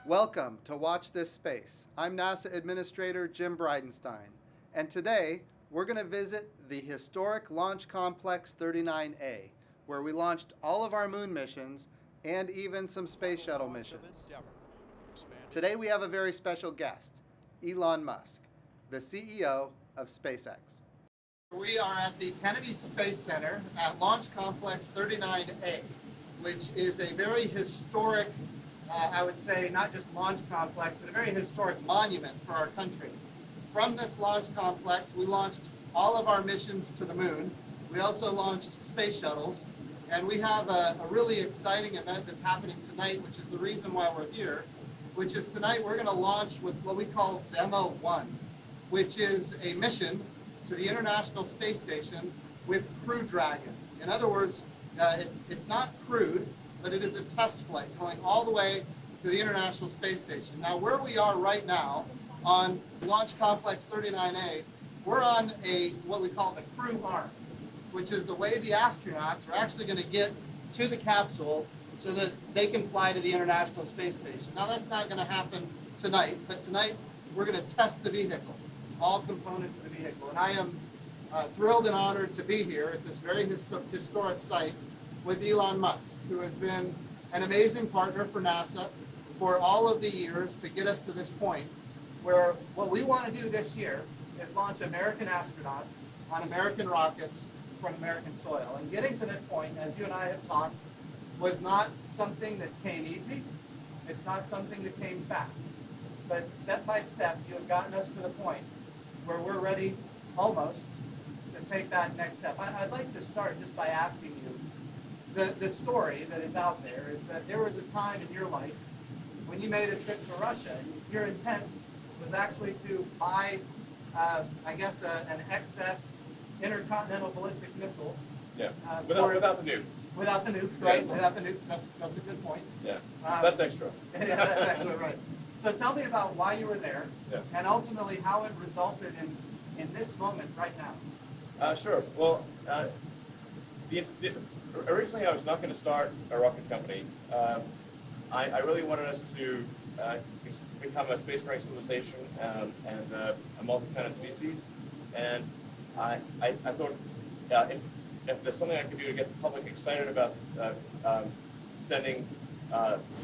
Welcome to Watch This Space. I'm NASA Administrator Jim Bridenstine, and today we're going to visit the historic Launch Complex 39A, where we launched all of our moon missions and even some space shuttle missions. Today we have a very special guest, Elon Musk, the CEO of Spacex. We are at the Kennedy Space Center at Launch Complex 39A, which is a very historic I would say not just launch complex, but a very historic monument for our country. From this launch complex, we launched all of our missions to the moon. We also launched space shuttles, and we have a really exciting event that's happening tonight, which is the reason why we're here, which is tonight we're going to launch with what we call Demo 1, which is a mission to the International Space Station with Crew Dragon. In other words, it's not crewed, but it is a test flight going all the way to the International Space Station. Now, where we are right now on Launch Complex 39A, we're on what we call the crew arm, which is the way the astronauts are actually going to get to the capsule so that they can fly to the International Space Station. Now, that's not going to happen tonight, but tonight we're going to test the vehicle, all components of the vehicle. And I am thrilled and honored to be here at this very historic site with Elon Musk, who has been an amazing partner for NASA for all of the years to get us to this point, where what we want to do this year is launch American astronauts on American rockets from American soil. And getting to this point, as you and I have talked, was not something that came easy. It's not something that came fast. But step by step, you have gotten us to the point where we're ready almost to take that next step. I'd like to start just by asking you, the story that is out there is that there was a time in your life when you made a trip to Russia, and your intent was actually to buy, I guess, an excess intercontinental ballistic missile. Yeah, without the nuke. Without the nuke, right? Yeah. Without the nuke, that's a good point. Yeah, that's extra. Yeah, that's actually right. So tell me about why you were there, yeah, and ultimately how it resulted in this moment right now. Sure. Well, originally I was not going to start a rocket company. I really wanted us to become a spacefaring civilization and a multi-planet species. And I thought if there's something I could do to get the public excited about sending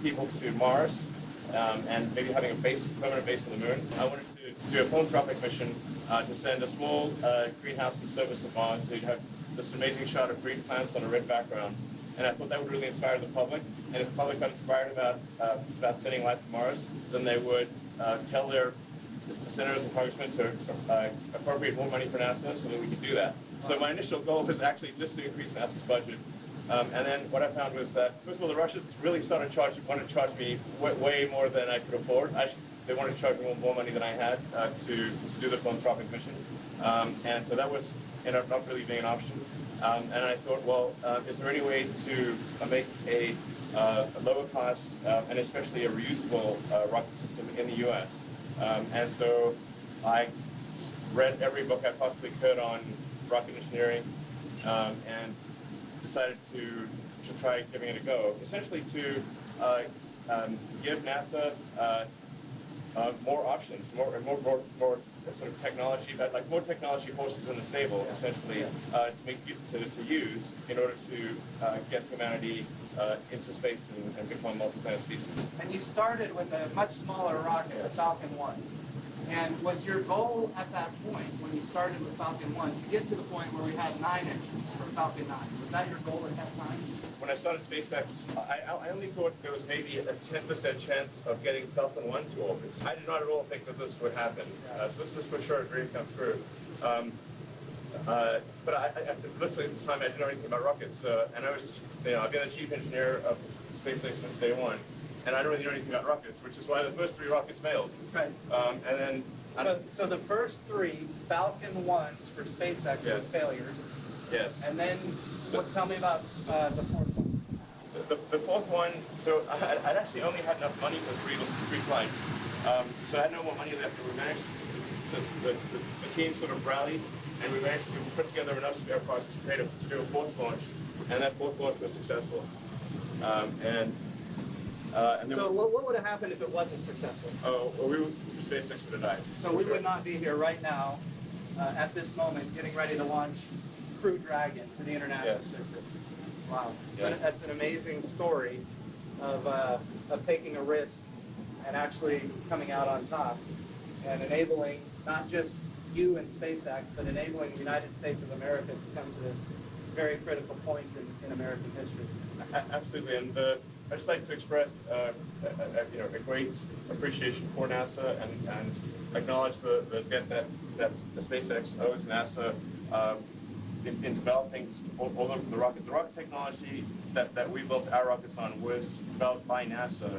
people to Mars and maybe having a permanent base on the moon, I wanted to do a philanthropic mission to send a small greenhouse to the surface of Mars, so you'd have this amazing shot of green plants on a red background. And I thought that would really inspire the public. And if the public got inspired about sending life to Mars, then they would tell their senators and congressmen to appropriate more money for NASA so that we could do that. So my initial goal was actually just to increase NASA's budget. And then what I found was that, first of all, the Russians really wanted to charge me way more than I could afford. They wanted to charge me more money than I had to do the philanthropic mission. And so that was ended up not really being an option. And I thought, well, is there any way to make a lower cost and especially a reusable rocket system in the U.S.? And so I just read every book I possibly could on rocket engineering and decided to try giving it a go, essentially to give NASA more options, more sort of technology, but like more technology horses in the stable, essentially, to use in order to get humanity into space and become a multi-planet species. And you started with a much smaller rocket, the Falcon 1. And was your goal at that point, when you started with Falcon 1, to get to the point where we had 9 engines for Falcon 9? Was that your goal at that time? When I started SpaceX, I only thought there was maybe a 10% chance of getting Falcon 1 to orbit. I did not at all think that this would happen. So this was for sure a dream come true. But I literally at the time I didn't know anything about rockets, and I've been the chief engineer of SpaceX since day one, and I don't really know anything about rockets, which is why the first 3 rockets failed. Right. And then so the first 3 Falcon 1s for SpaceX were failures. Yes. And then tell me about the fourth one. The fourth one, so I'd actually only had enough money for 3 flights. So I had no more money left, and we managed the team sort of rallied, and we managed to put together enough spare parts to do a 4th launch, and that 4th launch was successful. And And then So what would have happened if it wasn't successful? SpaceX would have died. So we would not be here right now, at this moment, getting ready to launch Crew Dragon to the International System. Wow, that's an amazing story of taking a risk and actually coming out on top and enabling not just you and SpaceX, but enabling the United States of America to come to this very critical point in American history. Absolutely, and I'd just like to express a great appreciation for NASA and acknowledge the debt that SpaceX owes NASA in developing all of the rocket. The rocket technology that we built our rockets on was developed by NASA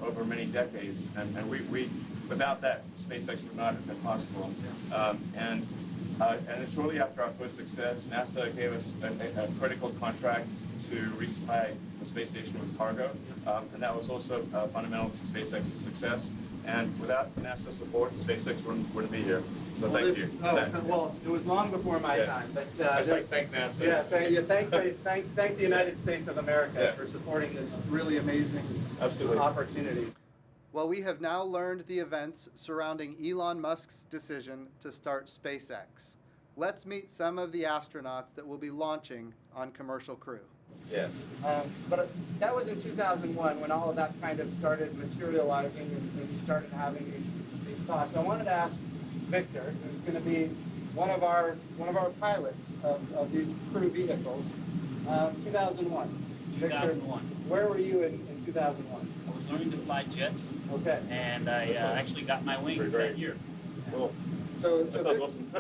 over many decades, and we without that, SpaceX would not have been possible. And shortly after our first success, NASA gave us a critical contract to resupply the space station with cargo, and that was also fundamental to SpaceX's success. And without NASA support, SpaceX wouldn't be here. So thank you. Well, it was long before my time, but I'd just like to thank NASA. Yeah, thank the United States of America for supporting this really amazing opportunity. Well, we have now learned the events surrounding Elon Musk's decision to start SpaceX. Let's meet some of the astronauts that will be launching on Commercial Crew. Yes. But that was in 2001 when all of that kind of started materializing and you started having these thoughts. I wanted to ask Victor, who's going to be one of our pilots of these crew vehicles. 2001. 2001. Victor, where were you in 2001? I was learning to fly jets. Okay. And I actually got my wings that year. Cool. So that sounds awesome.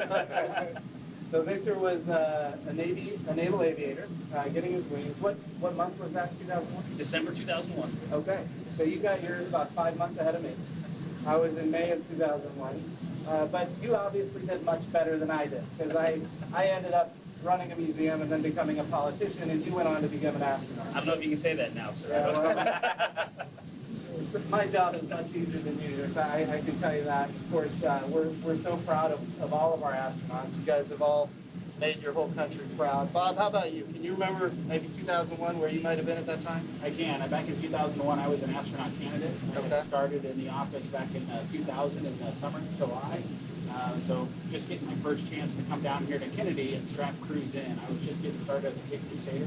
So Victor was a naval aviator, getting his wings. What month was that? 2001. December 2001. Okay. So you got yours about 5 months ahead of me. I was in May of 2001. But you obviously did much better than I did, because I ended up running a museum and then becoming a politician, and you went on to become an astronaut. I don't know if you can say that now, sir. Yeah, well, my job is much easier than yours. I can tell you that. Of course, we're so proud of all of our astronauts. You guys have all made your whole country proud. Bob, how about you? Can you remember maybe 2001 where you might have been at that time? I can. Back in 2001, I was an astronaut candidate. Okay. I started in the office back in 2000 in the summer, July. So just getting my first chance to come down here to Kennedy and strap crews in. I was just getting started as a Big Crusader,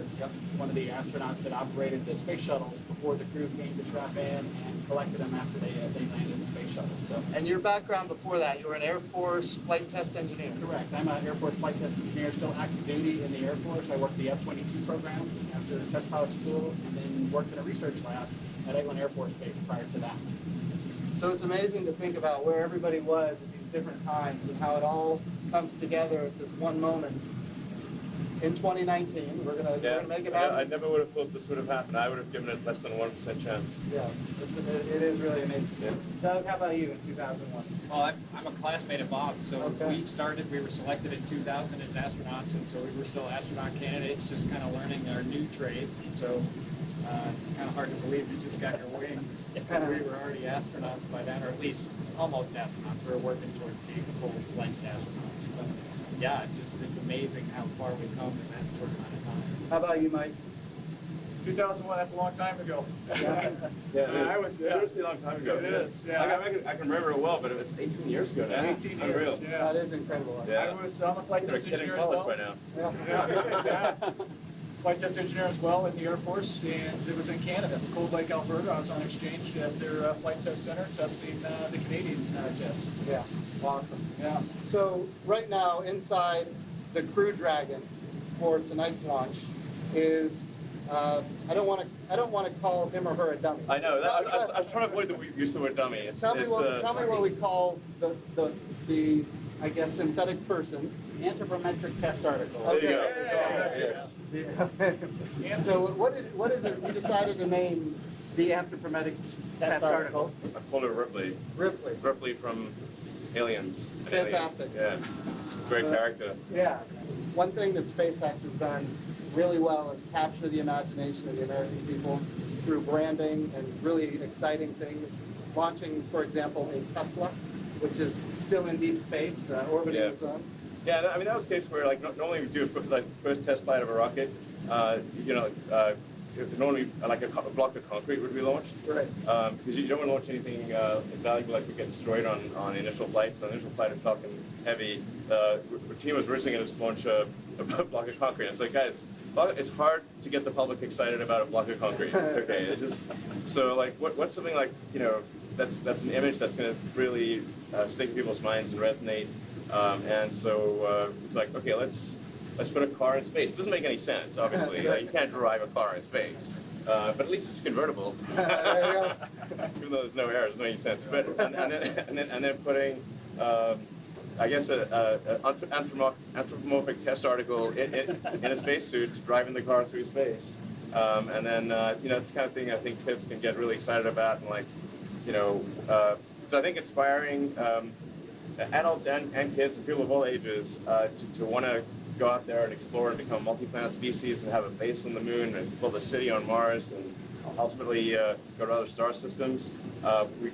one of the astronauts that operated the space shuttles before the crew came to strap in and collected them after they landed the space shuttle. So. And your background before that, you were an Air Force flight test engineer. Correct. I'm an Air Force flight test engineer, still active duty in the Air Force. I worked the F-22 program after test pilot school, and then worked in a research lab at Elon Air Force Base prior to that. So it's amazing to think about where everybody was at these different times and how it all comes together at this one moment. In 2019, we're gonna make it happen. I never would have thought this would have happened. I would have given it less than 1% chance. Yeah, it is really amazing. Yeah. Doug, how about you in 2001? Well, I'm a classmate of Bob, so Okay. we were selected in 2000 as astronauts, and so we were still astronaut candidates, just kind of learning our new trade. So kind of hard to believe you just got your wings. We were already astronauts by then, or at least almost astronauts. We were working towards being full-fledged astronauts. But yeah, it's amazing how far we've come in that short amount of time. How about you, Mike? 2001, that's a long time ago. I was seriously a long time ago. It is, yeah. I can remember it well, but it was 18 years ago now. 18 years, Unreal. yeah. That is incredible. Yeah. I'm a flight They're test kidding engineer as college well. by now. Yeah. Yeah. Flight test engineer as well in the Air Force, and it was in Canada, Cold Lake, Alberta. I was on exchange at their flight test center testing the Canadian jets. Yeah, awesome. Yeah. So right now, inside the Crew Dragon for tonight's launch is I don't want to call him or her a dummy. I know. I was trying to avoid the use of the word dummy. Tell me what we call the I guess synthetic person. Anthropometric test article. There you go. Okay. Yes. So what is it you decided to name the anthropometric test article? I called her Ripley. Ripley. Ripley from Aliens. Fantastic. Yeah. It's a great character. Yeah. One thing that SpaceX has done really well is capture the imagination of the American people through branding and really exciting things. Launching, for example, a Tesla, which is still in deep space, orbiting the sun. Yeah, I mean that was a case where like not only we do first test flight of a rocket, normally like a block of concrete would be launched. Right. Because you don't want to launch anything valuable like would get destroyed on initial flights. On the initial flight of Falcon Heavy, the team was originally going to launch a block of concrete. It's like, guys, it's hard to get the public excited about a block of concrete. Okay, it's just so like what's something like, you know, that's an image that's going to really stick in people's minds and resonate. And so it's like, okay, let's put a car in space. It doesn't make any sense, obviously. You can't drive a car in space. But at least it's convertible. There you go. Even though there's no air, it doesn't make any sense. But and then putting, I guess, an anthropomorphic test article in a spacesuit driving the car through space. And then you know, it's the kind of thing I think kids can get really excited about, and like, you know, so I think inspiring adults and kids and people of all ages to want to go out there and explore and become a multi-planet species and have a base on the moon and build a city on Mars and ultimately go to other star systems.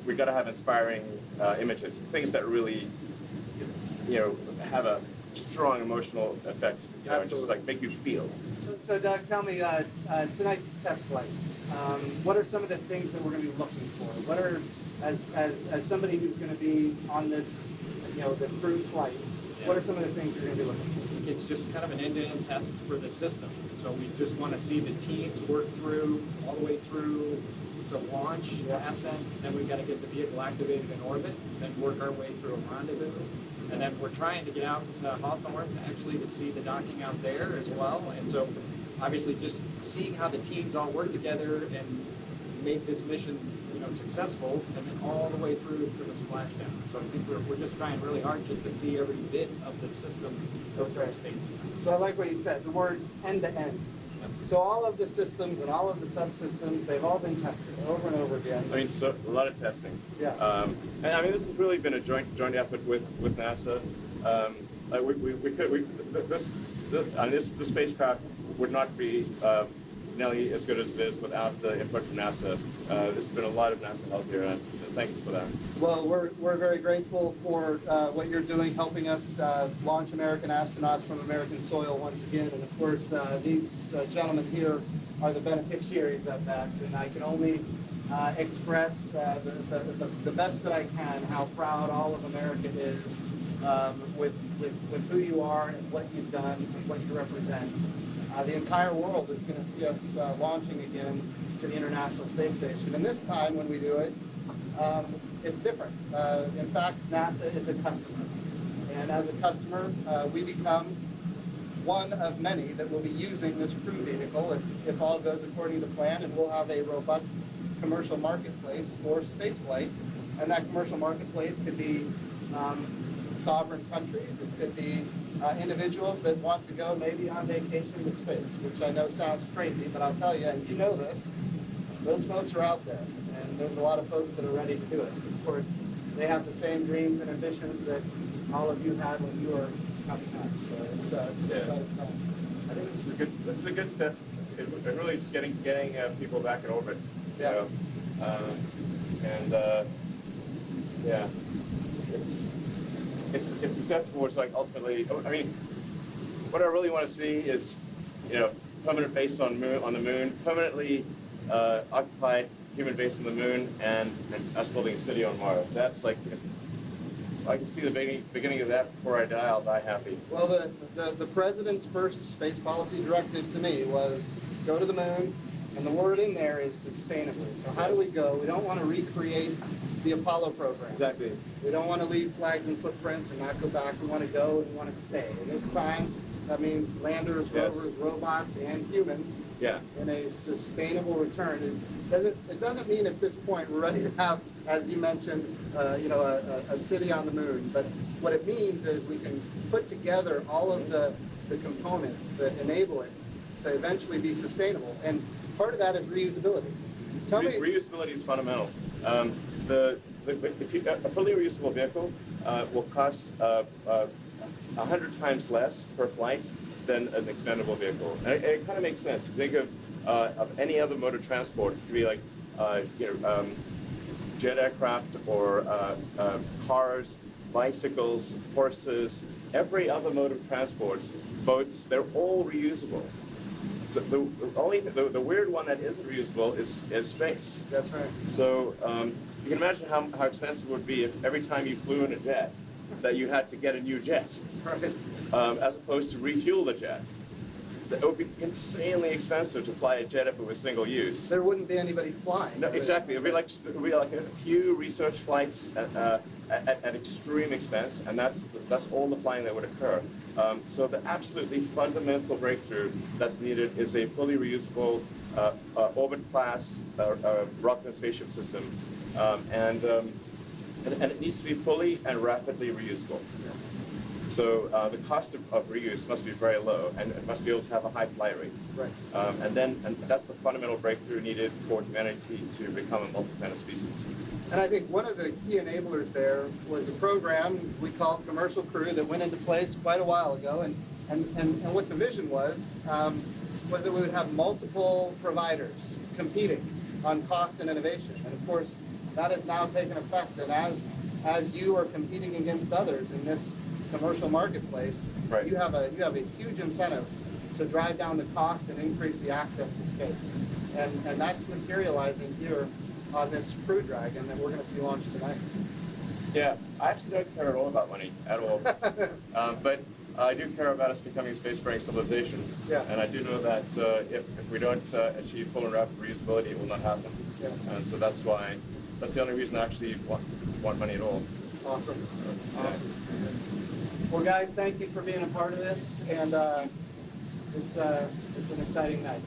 We got to have inspiring images, things that really, you know, have a strong emotional effect, you know, and just like make you feel. So Doug, tell me, tonight's test flight, what are some of the things that we're going to be looking for? What are, as somebody who's going to be on this, you know, the crew flight, what are some of the things you're going to be looking for? It's just kind of an end-to-end test for the system. So we just want to see the teams work through, all the way through to launch, ascent, then we've got to get the vehicle activated in orbit, then work our way through a rendezvous. And then we're trying to get out to Hawthorne actually to see the docking out there as well. And so obviously just seeing how the teams all work together and make this mission, you know, successful, and then all the way through to the splashdown. So I think we're just trying really hard just to see every bit of the system go through spaces. So I like what you said, the words end to end. So all of the systems and all of the subsystems, they've all been tested over and over again. I mean, so a lot of testing. Yeah. And I mean, this has really been a joint effort with NASA. The spacecraft would not be nearly as good as it is without the input from NASA. There's been a lot of NASA help here, and thank you for that. Well, we're very grateful for what you're doing, helping us launch American astronauts from American soil once again. And of course, these gentlemen here are the beneficiaries of that. And I can only express the best that I can how proud all of America is with who you are and what you've done and what you represent. The entire world is going to see us launching again to the International Space Station. And this time when we do it, it's different. In fact, NASA is a customer. And as a customer, we become one of many that will be using this crew vehicle if all goes according to plan, and we'll have a robust commercial marketplace for spaceflight. And that commercial marketplace could be sovereign countries. It could be individuals that want to go maybe on vacation to space, which I know sounds crazy, but I'll tell you, and you know this, those folks are out there, and there's a lot of folks that are ready to do it. Of course, they have the same dreams and ambitions that all of you had when you were coming up, so it's an exciting time. I think this is a good step. It really is getting people back in orbit. Yeah. You know? Yeah, it's a step towards, like, ultimately. I mean, what I really want to see is, you know, permanent base on the moon, permanently occupied human base on the moon, and us building a city on Mars. That's like, if I can see the beginning of that before I die, I'll die happy. Well, the president's first space policy directive to me was go to the moon, and the word in there is sustainably. So how do we go? We don't want to recreate the Apollo program. Exactly. We don't want to leave flags and footprints and not go back. We want to go and we want to stay. And this time, that means landers, rovers, robots, and humans in a sustainable return. It doesn't mean at this point we're ready to have, as you mentioned, you know, a city on the moon. But what it means is we can put together all of the components that enable it to eventually be sustainable. And part of that is reusability. Tell me. Reusability is fundamental. If you, a fully reusable vehicle will cost 100 times less per flight than an expendable vehicle. And it kind of makes sense. If you think of any other mode of transport, it could be like jet aircraft or cars, bicycles, horses, every other mode of transport, boats, they're all reusable. the weird one that isn't reusable is space. That's right. So you can imagine how expensive it would be if every time you flew in a jet that you had to get a new jet, Right. as opposed to refuel the jet. It would be insanely expensive to fly a jet if it was single use. There wouldn't be anybody flying. No, exactly. It would be like a few research flights at extreme expense, and that's all the flying that would occur. So the absolutely fundamental breakthrough that's needed is a fully reusable orbit class rocket and spaceship system, and it needs to be fully and rapidly reusable. So the cost of reuse must be very low, and it must be able to have a high flight rate. Right. And that's the fundamental breakthrough needed for humanity to become a multi-planet species. And I think one of the key enablers there was a program we called Commercial Crew that went into place quite a while ago. And what the vision was that we would have multiple providers competing on cost and innovation. And of course, that has now taken effect. And as you are competing against others in this commercial marketplace, Right. you have a huge incentive to drive down the cost and increase the access to space. And that's materializing here on this Crew Dragon that we're going to see launched tonight. Yeah, I actually don't care at all about money, at all. But I do care about us becoming a spacefaring civilization. Yeah. And I do know that if we don't achieve full and rapid reusability, it will not happen. Yeah. And so that's the only reason I actually want money at all. Awesome. Yeah. Awesome. Well, guys, thank you for being a part of this, and it's an exciting night.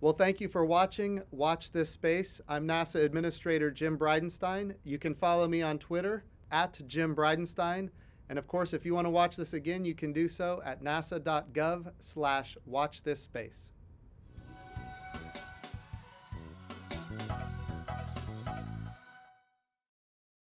Well, thank you for watching Watch This Space. I'm NASA Administrator Jim Bridenstine. You can follow me on Twitter @Jim Bridenstine. And of course, if you want to watch this again, you can do so at nasa.gov/watchthisSpace.